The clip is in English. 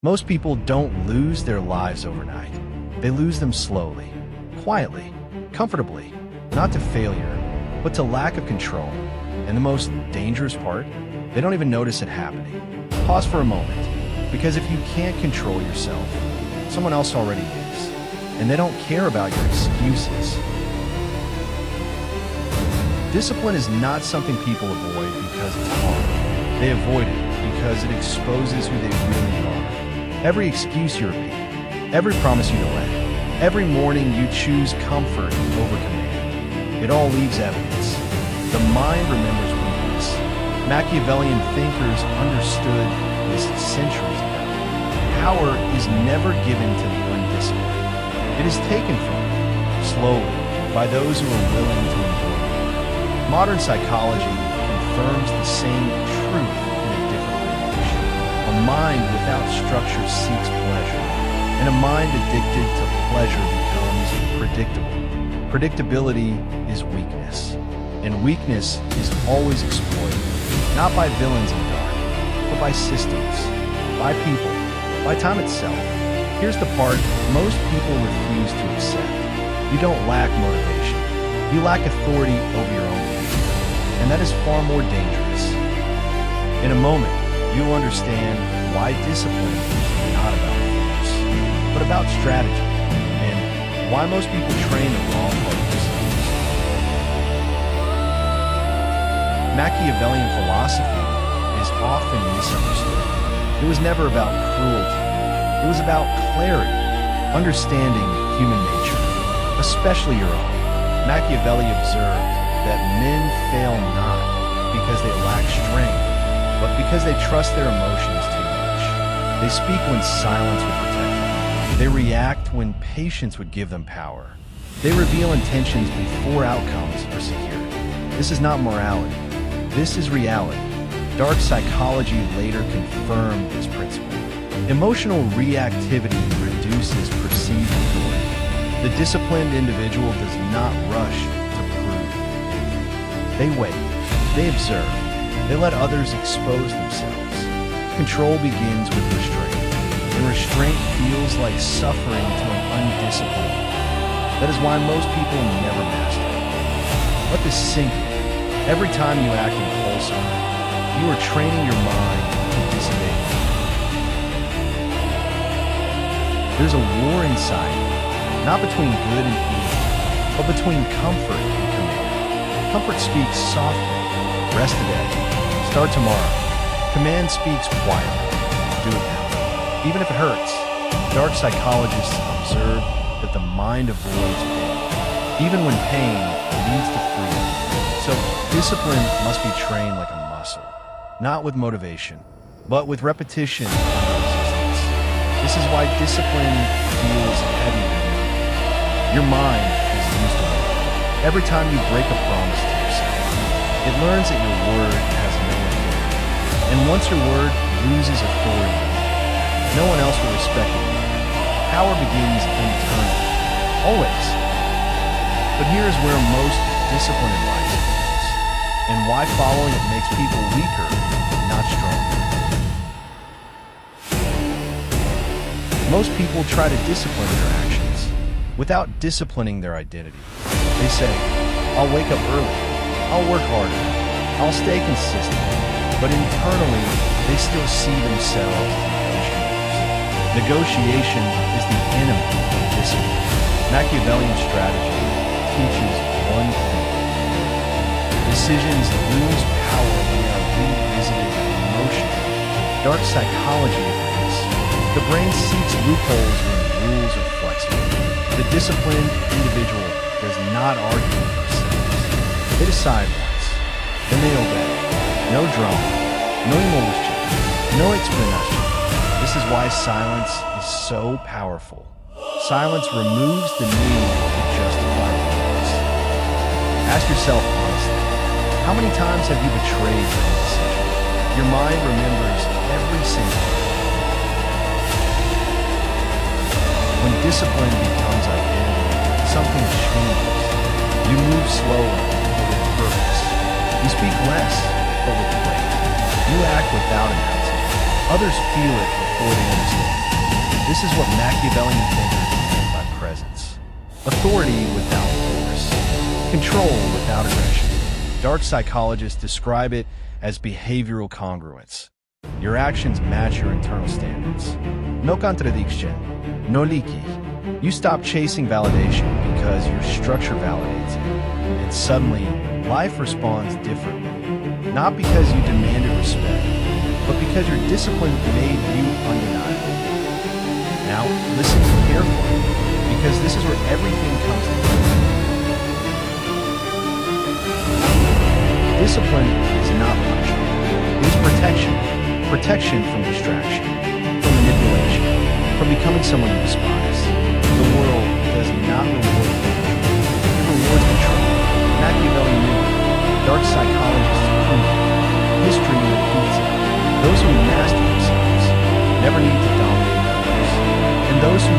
Most people don't lose their lives overnight. They lose them slowly, quietly, comfortably, not to failure, but to lack of control. And the most dangerous part, they don't even notice it happening. Pause for a moment, because if you can't control yourself, someone else already is, and they don't care about your excuses. Discipline is not something people avoid because it's hard. They avoid it because it exposes who they really are. Every excuse you repeat, every promise you delay, every morning you choose comfort over command, it all leaves evidence. The mind remembers weakness. Machiavellian thinkers understood this centuries ago. Power is never given to the undisciplined. It is taken from them, slowly, by those who are willing to endure it. Modern psychology confirms the same truth in a different language. A mind without structure seeks pleasure, and a mind addicted to pleasure becomes predictable. Predictability is weakness, and weakness is always exploited, not by villains in dark, but by systems, by people, by time itself. Here's the part most people refuse to accept. You don't lack motivation. You lack authority over your own future, and that is far more dangerous. In a moment, you'll understand why discipline is not about force, but about strategy, and why most people train the wrong part of themselves. Machiavellian philosophy is often misunderstood. It was never about cruelty. It was about clarity, understanding human nature, especially your own. Machiavelli observed that men fail not because they lack strength, but because they trust their emotions too much. They speak when silence would protect them. They react when patience would give them power. They reveal intentions before outcomes are secured. This is not morality. This is reality. Dark psychology later confirmed this principle. Emotional reactivity reduces perceived authority. The disciplined individual does not rush to prove. They wait. They observe. They let others expose themselves. Control begins with restraint, and restraint feels like suffering to an undisciplined mind. That is why most people never master it. Let this sink in. Every time you act impulsively, you are training your mind to disobey. There's a war inside you, not between good and evil, but between comfort and command. Comfort speaks softly, rest today, start tomorrow. Command speaks quietly, do it now. Even if it hurts, dark psychologists observe that the mind avoids pain, even when pain leads to freedom. So discipline must be trained like a muscle, not with motivation, but with repetition under resistance. This is why discipline feels heavy. Your mind is used to it. Every time you break a promise to yourself, it learns that your word has no authority. And once your word loses authority, no one else will respect it. Power begins internally, always. But here's where most discipline advice begins, and why following it makes people weaker, not stronger. Most people try to discipline their actions without disciplining their identity. They say, I'll wake up early, I'll work harder, I'll stay consistent, but internally, they still see themselves as engineers. Negotiation is the enemy of discipline. Machiavellian strategy teaches one thing. Decisions lose power when they are revisited emotionally. Dark psychology agrees. The brain seeks loopholes when rules are flexible. The disciplined individual does not argue with themselves. They decide once, then they obey. No drama, no emotion, no explanation. This is why silence is so powerful. Silence removes the need to justify words. Ask yourself honestly, how many times have you betrayed your own decision? Your mind remembers every single one. When discipline becomes identity, something changes. You move slower, but with purpose. You speak less, but with weight. You act without announcing. Others feel it before they understand. This is what Machiavellian thinkers meant by presence. Authority without force. Control without aggression. Dark psychologists describe it as behavioral congruence. Your actions match your internal standards. No contradiction. No leaky. You stop chasing validation because your structure validates it. And suddenly, life responds differently. Not because you demanded respect, but because your discipline made you undeniable. Now, listen carefully, because this is where everything comes together. Discipline is not punishment. It is protection. Protection from distraction, from manipulation, from becoming someone you despise. The world does not reward control. It rewards control. Machiavelli knew it. Dark psychologists prove it. History repeats it. Those who master themselves never need to dominate others. And those who